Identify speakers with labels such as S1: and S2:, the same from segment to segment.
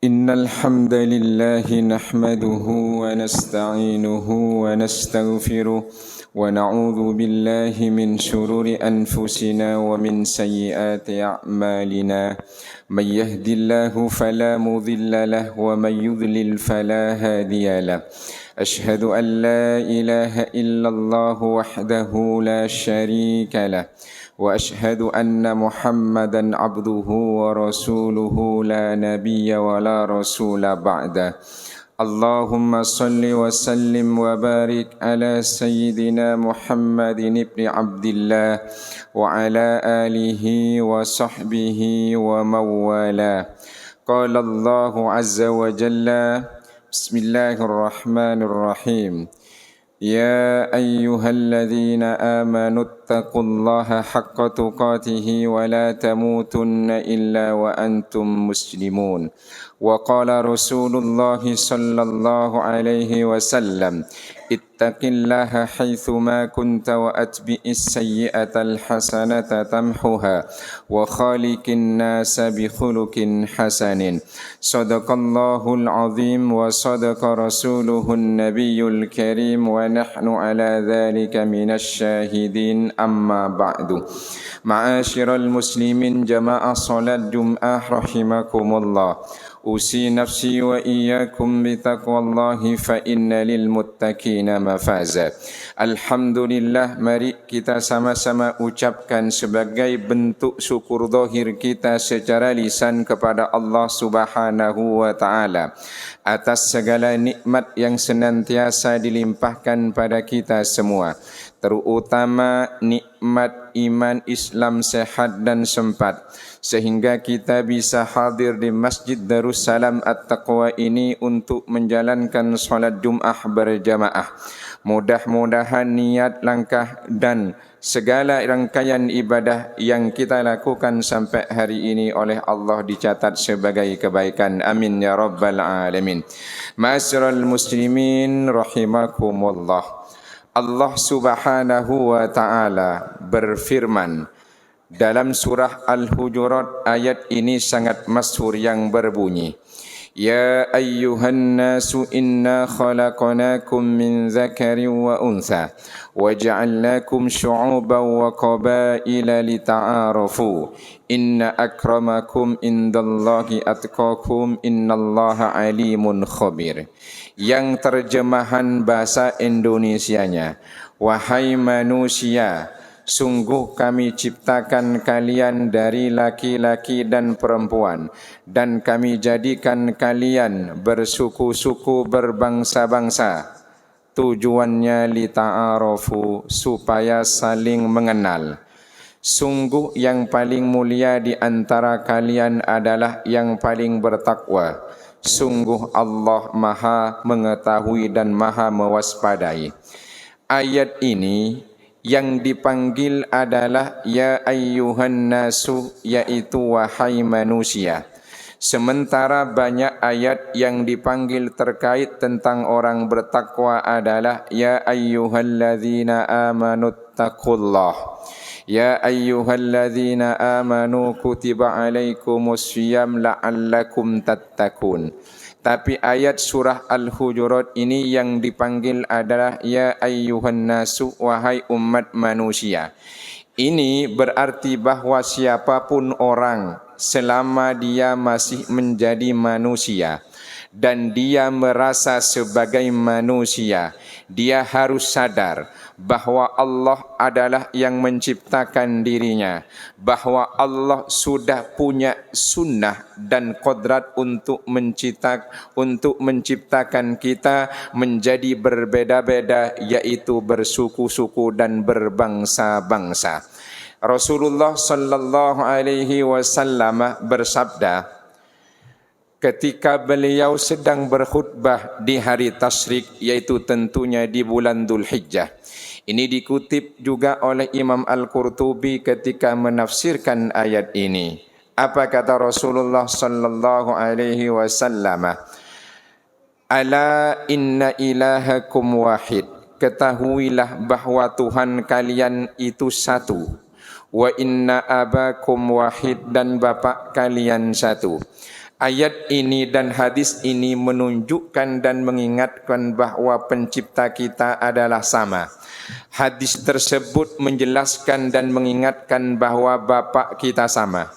S1: إن الحمد لله نحمده ونستعينه ونستغفره ونعوذ بالله من شرور أنفسنا ومن سيئات أعمالنا من يهد الله فلا مضل له ومن يضلل فلا هادي له أشهد أن لا إله إلا الله وحده لا شريك له وأشهد أن محمدا عبده ورسوله لا نبي ولا رسول بعده اللهم صل وسلم وبارك على سيدنا محمد بن عبد الله وعلى آله وصحبه ومن والاه قال الله عز وجل بسم الله الرحمن الرحيم يا أيها الذين آمنوا اتقوا الله حق تقاته ولا تموتن إلا وأنتم مسلمون وقال رسول الله صلى الله عليه وسلم اتق الله حيثما كنت وأتبع السيئة الحسنة تمحها وخالق الناس بخلق حسن صدق الله العظيم وصدق رسوله النبي الكريم ونحن على ذلك من الشاهدين أما بعد معاشر المسلمين جماعة صلاة جمعة رحمكم الله أوصي نفسي وإياكم بتقوى الله فإن للمتقين مفازا. Alhamdulillah, mari kita sama-sama ucapkan sebagai bentuk syukur zahir kita secara lisan kepada Allah Subhanahu wa taala atas segala nikmat yang senantiasa dilimpahkan pada kita semua, terutama nikmat iman Islam sehat dan sempat, sehingga kita bisa hadir di Masjid Darussalam At-Taqwa ini untuk menjalankan salat Jum'ah berjamaah. Mudah-mudahan niat, langkah dan segala rangkaian ibadah yang kita lakukan sampai hari ini oleh Allah dicatat sebagai kebaikan. Amin ya rabbal alamin. Ma'asyiral muslimin rahimakumullah. Allah Subhanahu wa taala berfirman dalam surah Al-Hujurat, ayat ini sangat masyhur yang berbunyi, Ya ayyuhan nasu inna khalaqnakum min zakarin wa untha wa ja'alnakum syu'uban wa qabaila lita'arafu inna akramakum indallahi atqakum innallaha alimun khabir. Yang terjemahan bahasa Indonesianya, wahai manusia, sungguh kami ciptakan kalian dari laki-laki dan perempuan, dan kami jadikan kalian bersuku-suku, berbangsa-bangsa. Tujuannya lita'arafu, supaya saling mengenal. Sungguh yang paling mulia di antara kalian adalah yang paling bertakwa. Sungguh Allah Maha mengetahui dan Maha mewaspadai. Ayat ini yang dipanggil adalah ya ayyuhan nasu, yaitu wahai manusia. Sementara banyak ayat yang dipanggil terkait tentang orang bertakwa adalah ya ayyuhalladzina amanuttaqullah. Ya ayyuhalladzina amanu kutiba alaikumus syiyam la'allakum tattaqun. Tapi ayat surah Al-Hujurat ini yang dipanggil adalah ya ayyuhan nasu, wahai umat manusia. Ini berarti bahwa siapapun orang selama dia masih menjadi manusia dan dia merasa sebagai manusia, dia harus sadar bahwa Allah adalah yang menciptakan dirinya, bahwa Allah sudah punya sunnah dan kodrat untuk menciptakan kita menjadi berbeda-beda, yaitu bersuku-suku dan berbangsa-bangsa. Rasulullah sallallahu alaihi wasallam bersabda ketika beliau sedang berkhutbah di hari tasyrik, yaitu tentunya di bulan Dzulhijjah. Ini dikutip juga oleh Imam Al-Qurtubi ketika menafsirkan ayat ini. Apa kata Rasulullah sallallahu alaihi wasallam? Ala inna ilahakum wahid. Ketahuilah bahwa Tuhan kalian itu satu. Wa inna abakum wahid, dan bapak kalian satu. Ayat ini dan hadis ini menunjukkan dan mengingatkan bahawa pencipta kita adalah sama. Hadis tersebut menjelaskan dan mengingatkan bahawa bapa kita sama.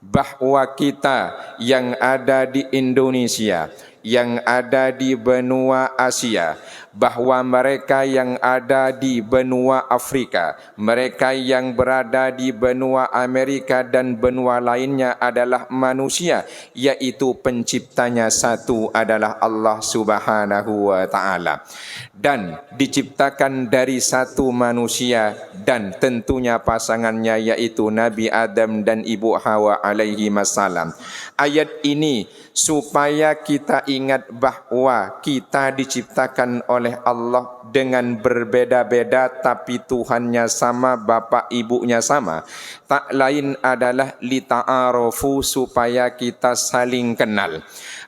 S1: Bahawa kita yang ada di Indonesia, yang ada di benua Asia, bahawa mereka yang ada di benua Afrika, mereka yang berada di benua Amerika dan benua lainnya adalah manusia, yaitu penciptanya satu adalah Allah Subhanahu wa taala. Dan diciptakan dari satu manusia dan tentunya pasangannya yaitu Nabi Adam dan Ibu Hawa alaihi wassalam. Ayat ini supaya kita ingat bahawa kita diciptakan oleh Allah dengan berbeda-beda tapi Tuhannya sama, bapa ibunya sama. Tak lain adalah lita'arofu, supaya kita saling kenal.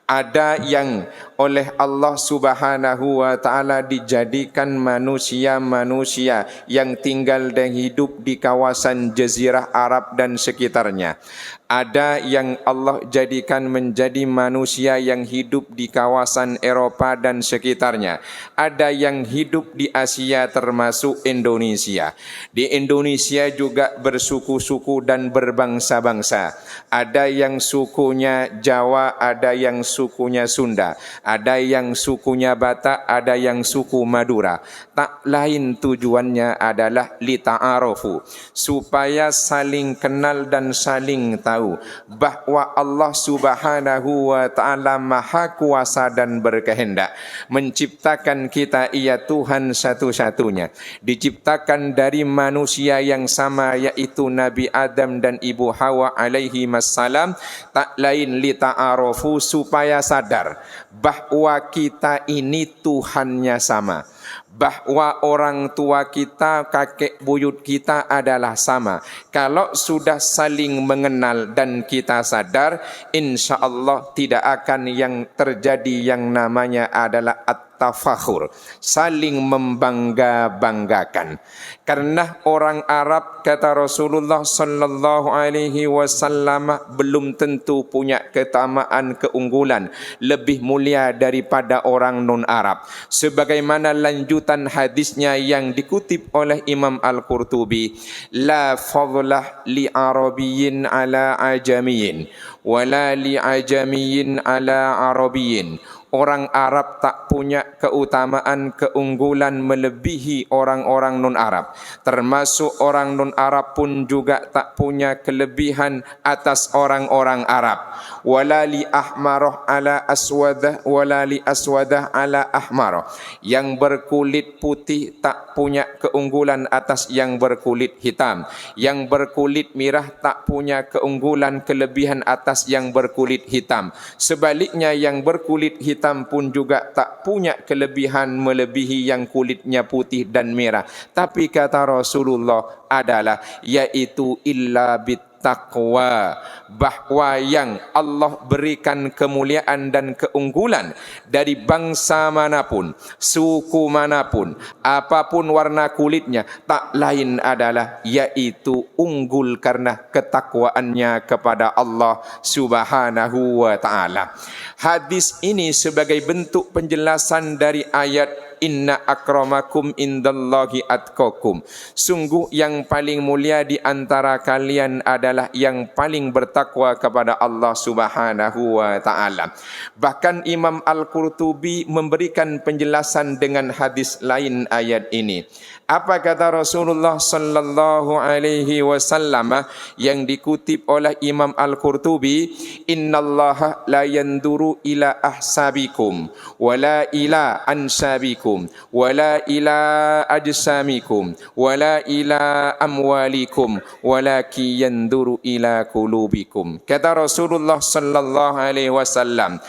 S1: Ada yang oleh Allah Subhanahu wa taala dijadikan manusia-manusia yang tinggal dan hidup di kawasan Jazirah Arab dan sekitarnya. Ada yang Allah jadikan menjadi manusia yang hidup di kawasan Eropa dan sekitarnya. Ada yang hidup di Asia termasuk Indonesia. Di Indonesia juga bersuku-suku dan berbangsa-bangsa. Ada yang sukunya Jawa, ada yang sukunya Sunda, ada yang sukunya Batak, ada yang suku Madura. Tak lain tujuannya adalah lita'arofu, supaya saling kenal dan saling tahu bahawa Allah Subhanahu wa taala Maha Kuasa dan berkehendak. Menciptakan kita ia Tuhan satu-satunya. Diciptakan dari manusia yang sama yaitu Nabi Adam dan Ibu Hawa alaihi wassalam, tak lain lita'arofu, supaya sadar bahawa kita ini Tuhannya sama, bahawa orang tua kita, kakek buyut kita adalah sama. Kalau sudah saling mengenal dan kita sadar, insya Allah tidak akan yang terjadi yang namanya adalah tafakhur, saling membangga-banggakan. Karena orang Arab, kata Rasulullah sallallahu alaihi wasallam, belum tentu punya keutamaan keunggulan lebih mulia daripada orang non-Arab. Sebagaimana lanjutan hadisnya yang dikutip oleh Imam Al-Qurtubi, la fadlah li arabiyyin ala ajamiyyin wala li ajamiyyin ala arabiyyin. Orang Arab tak punya keutamaan keunggulan melebihi orang-orang non-Arab. Termasuk orang non-Arab pun juga tak punya kelebihan atas orang-orang Arab. Wala li ahmarah ala aswadah wala li aswadah ala ahmarah. Yang berkulit putih tak punya keunggulan atas yang berkulit hitam. Yang berkulit merah tak punya keunggulan kelebihan atas yang berkulit hitam. Sebaliknya yang berkulit hitam pun juga tak punya kelebihan melebihi yang kulitnya putih dan merah. Tapi kata Rasulullah adalah yaitu illa bittaqwa, bahawa yang Allah berikan kemuliaan dan keunggulan dari bangsa manapun, suku manapun, apapun warna kulitnya, tak lain adalah yaitu unggul karena ketakwaannya kepada Allah Subhanahu wa taala. Hadis ini sebagai bentuk penjelasan dari ayat inna akramakum indallahi atqakum. Sungguh yang paling mulia di antara kalian adalah yang paling bertakwa kepada Allah Subhanahu wa taala. Bahkan Imam Al-Qurtubi memberikan penjelasan dengan hadis lain ayat ini. Apa kata Rasulullah sallallahu alaihi wasallam yang dikutip oleh Imam Al-Qurtubi, innallaha la yanduru ila ahsabikum wala ila ansabikum wala ila ajsamikum wala ila amwalikum walaki yanduru ila qulubikum. Kata Rasulullah sallallahu alaihi wasallam,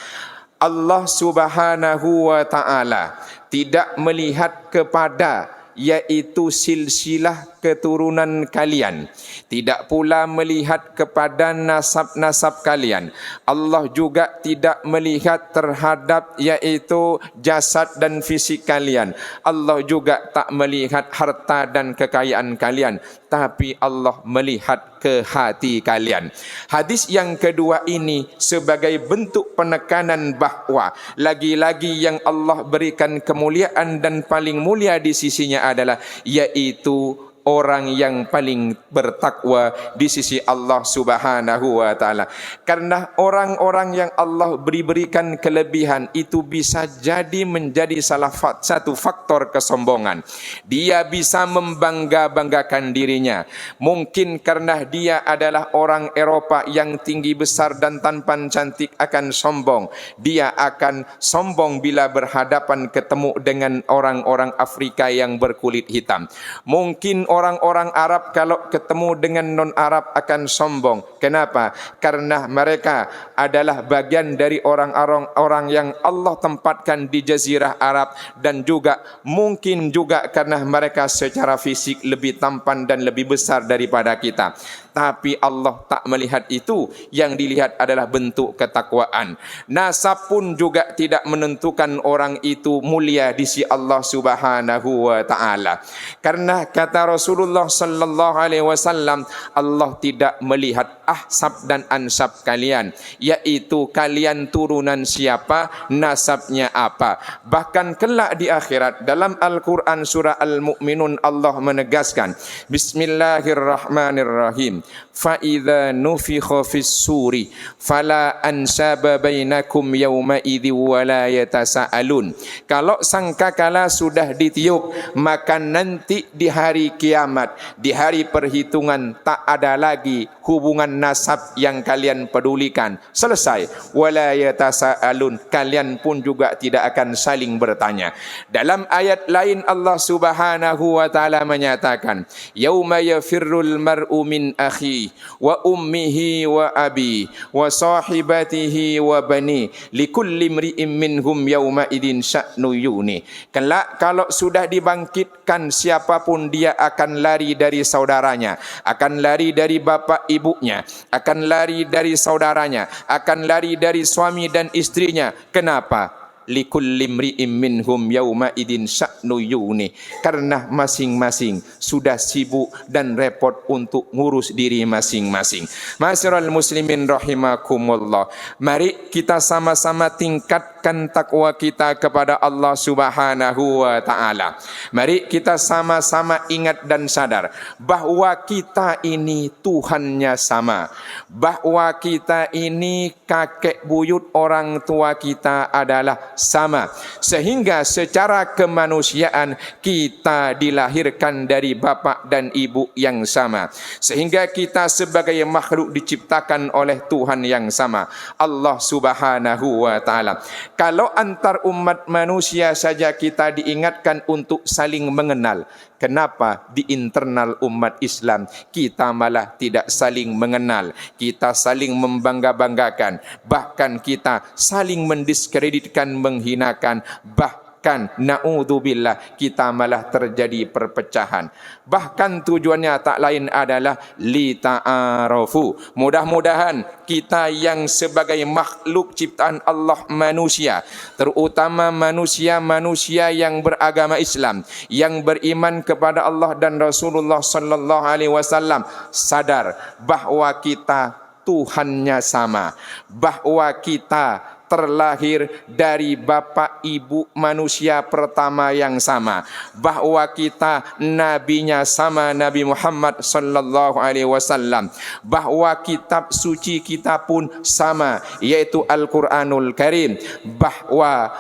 S1: Allah Subhanahu wa taala tidak melihat kepada yaitu silsilah keturunan kalian, tidak pula melihat kepada nasab-nasab kalian. Allah juga tidak melihat terhadap yaitu jasad dan fisik kalian. Allah juga tak melihat harta dan kekayaan kalian, tapi Allah melihat ke hati kalian. Hadis yang kedua ini sebagai bentuk penekanan bahawa lagi-lagi yang Allah berikan kemuliaan dan paling mulia di sisinya adalah yaitu orang yang paling bertakwa di sisi Allah Subhanahu wa taala. Karena orang-orang yang Allah berikan kelebihan itu bisa jadi menjadi salah satu faktor kesombongan. Dia bisa membangga-banggakan dirinya. Mungkin karena dia adalah orang Eropa yang tinggi besar dan tampan cantik akan sombong. Dia akan sombong bila berhadapan ketemu dengan orang-orang Afrika yang berkulit hitam. Mungkin orang-orang Arab kalau ketemu dengan non-Arab akan sombong. Kenapa? Karena mereka adalah bagian dari orang-orang yang Allah tempatkan di Jazirah Arab, dan juga mungkin juga karena mereka secara fisik lebih tampan dan lebih besar daripada kita. Tapi Allah tak melihat itu, yang dilihat adalah bentuk ketakwaan. Nasab pun juga tidak menentukan orang itu mulia di sisi Allah Subhanahu wa taala. Karena kata Rasulullah sallallahu alaihi wasallam, Allah tidak melihat ahsab dan ansab kalian, yaitu kalian turunan siapa, nasabnya apa. Bahkan kelak di akhirat dalam Al-Quran surah Al-Mu'minun Allah menegaskan, Bismillahirrahmanirrahim. فَإِذَا نُفِخَ فِي السُّورِ فَلَا أَنْسَابَ بَيْنَكُمْ يَوْمَئِذٍ وَلَا يَتَسَأَلُونَ. Kalau sangkakala sudah ditiup, maka nanti di hari kiamat, di hari perhitungan, tak ada lagi hubungan nasab yang kalian pedulikan. Selesai. وَلَا يَتَسَأَلُونَ. Kalian pun juga tidak akan saling bertanya. Dalam ayat lain Allah Subhanahu wa taala menyatakan, "Yauma yafirrul mar'u min akhi wa ummihi wa abi wa sahibatihi wa bani likulli imri'in minhum yauma idin sya'nu yuni." Kelak kalau sudah dibangkitkan, siapapun dia akan lari dari saudaranya, akan lari dari bapa ibunya, akan lari dari saudaranya, akan lari dari suami dan istrinya. Kenapa? Likulli imri'in minhum yauma idin sya'nu yuni. Karena masing-masing sudah sibuk dan repot untuk ngurus diri masing-masing. Ma'asyiral muslimin rahimakumullah. Mari kita sama-sama tingkatkan takwa kita kepada Allah Subhanahu wa taala. Mari kita sama-sama ingat dan sadar bahwa kita ini Tuhannya sama. Bahwa kita ini kakek buyut orang tua kita adalah sama, sehingga secara kemanusiaan kita dilahirkan dari bapa dan ibu yang sama, sehingga kita sebagai makhluk diciptakan oleh Tuhan yang sama, Allah Subhanahu wa taala. Kalau antar umat manusia saja kita diingatkan untuk saling mengenal, kenapa di internal umat Islam kita malah tidak saling mengenal, kita saling membangga-banggakan, bahkan kita saling mendiskreditkan, menghinakan, bahkan na'udzubillah kita malah terjadi perpecahan. Bahkan tujuannya tak lain adalah li ta'arafu. Mudah-mudahan kita yang sebagai makhluk ciptaan Allah manusia, terutama manusia-manusia yang beragama Islam, yang beriman kepada Allah dan Rasulullah sallallahu alaihi wasallam, sadar bahwa kita Tuhannya sama, bahwa kita terlahir dari bapa ibu manusia pertama yang sama, bahwa kita nabinya sama, Nabi Muhammad sallallahu alaihi wasallam, bahwa kitab suci kita pun sama, yaitu Al-Quranul Karim, bahwa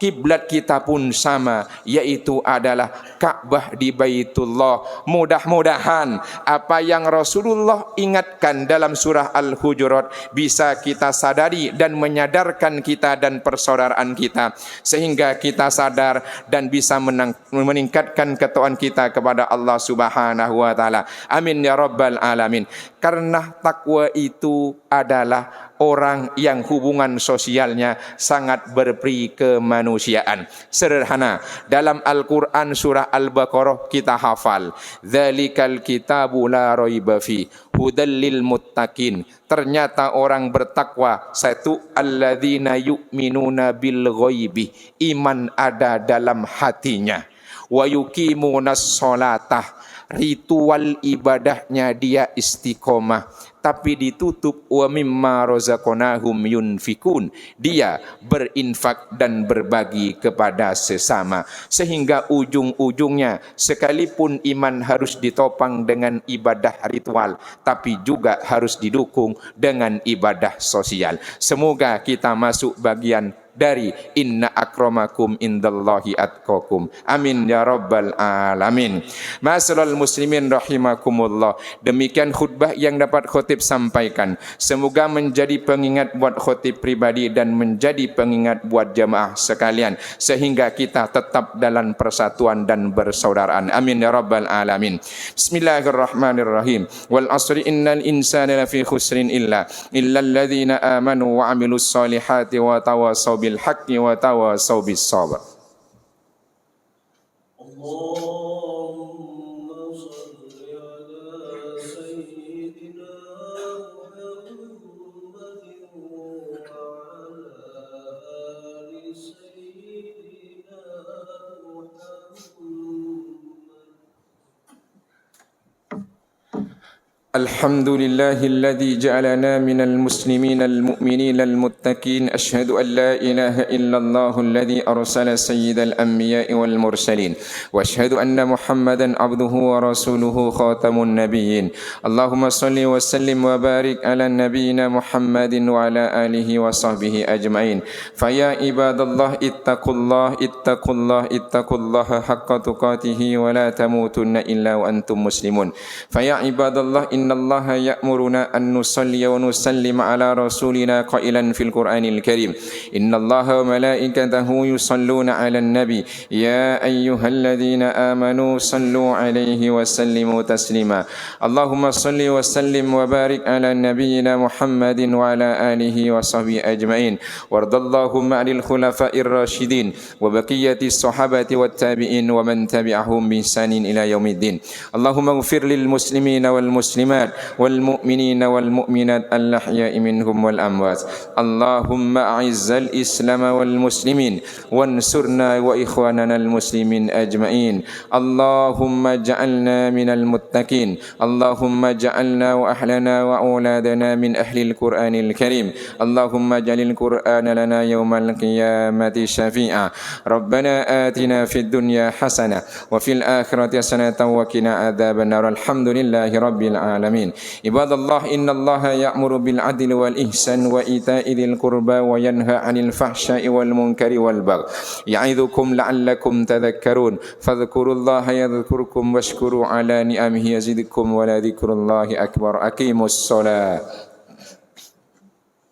S1: kiblat kita pun sama, yaitu adalah Ka'bah di Baitullah. Mudah-mudahan apa yang Rasulullah ingatkan dalam surah Al-Hujurat bisa kita sadari dan menyadarkan kita dan persaudaraan kita, sehingga kita sadar dan bisa meningkatkan ketakwaan kita kepada Allah Subhanahu wa taala. Amin ya rabbal alamin. Karena takwa itu adalah orang yang hubungan sosialnya sangat berperi kemanusiaan. Sederhana, dalam Al-Quran surah Al-Baqarah kita hafal, dzalikal kitabu la raiba fi hudal lil muttaqin. Ternyata orang bertakwa, satu, alladzina yu'minuna bil ghaibi, iman ada dalam hatinya, wa yuqimunas sholatah, ritual ibadahnya dia istiqomah, tapi ditutup wa mimma razaqnahum yunfikun, dia berinfak dan berbagi kepada sesama, sehingga ujung-ujungnya sekalipun iman harus ditopang dengan ibadah ritual, tapi juga harus didukung dengan ibadah sosial. Semoga kita masuk bagian dari inna akramakum indallahi atqakum. Amin ya rabbal alamin. Ma'asyiral muslimin rahimakumullah. Demikian khutbah yang dapat khotib sampaikan. Semoga menjadi pengingat buat khotib pribadi dan menjadi pengingat buat jamaah sekalian, sehingga kita tetap dalam persatuan dan persaudaraan. Amin ya rabbal alamin. Bismillahirrahmanirrahim. Wal asri innal insana lafi khusrin illa alladhina amanu wa amilus solihati wa tawasaw bil haqqi wa tawasaw bis sabr.
S2: Allahumma shalli ala sayyidina Muhammadin wa ala ali sayyidina Muhammad.
S1: الحمد لله الذي جعلنا من المسلمين المؤمنين المتقين. أشهد أن لا إله إلا الله الذي أرسل سيد الأنبياء والمرسلين، وأشهد أن محمدا عبده ورسوله خاتم النبيين. اللهم صل وسلم وبارك على نبينا محمد وعلى آله وصحبه أجمعين. فيا عباد الله اتقوا الله اتقوا الله اتقوا الله حق تقاته ولا تموتن إلا وأنتم مسلمون. فيا عباد الله إن الله يأمرنا أن نصلي ونسلم على رسولنا قائلا في القرآن الكريم إن الله وملائكته يصلون على النبي يا أيها الذين آمنوا صلوا عليه وسلموا تسليما. اللهم صل وسلم وبارك على نبينا محمد وعلى آله وصحبه أجمعين. وارض اللهم عن الخلفاء الراشدين وبقية الصحابة والتابعين ومن تبعهم بإحسان إلى يوم الدين. اللهم اغفر للمسلمين والمسلمات والمؤمنين والمؤمنات الأحياء منهم والأموات. اللهم أعز الإسلام والمسلمين وانصرنا وإخواننا المسلمين أجمعين. اللهم اجعلنا من المتقين. اللهم اجعلنا وأهلنا وأولادنا من أهل القرآن الكريم. اللهم اجعل القرآن لنا يوم القيامة شفيعا. ربنا آتنا في الدنيا حسنة وفي الآخرة حسنة وقنا عذاب النار. الحمد لله رب العالمين. عباد الله إن الله يأمر بالعدل والإحسان وإيتاء ذي القربى وينهى عن الفحشاء والمنكر والبغي يعظكم لعلكم تذكرون. فاذكروا الله يذكركم واشكروا على نعمه يزدكم ولذكر الله أكبر. أقيموا الصلاة.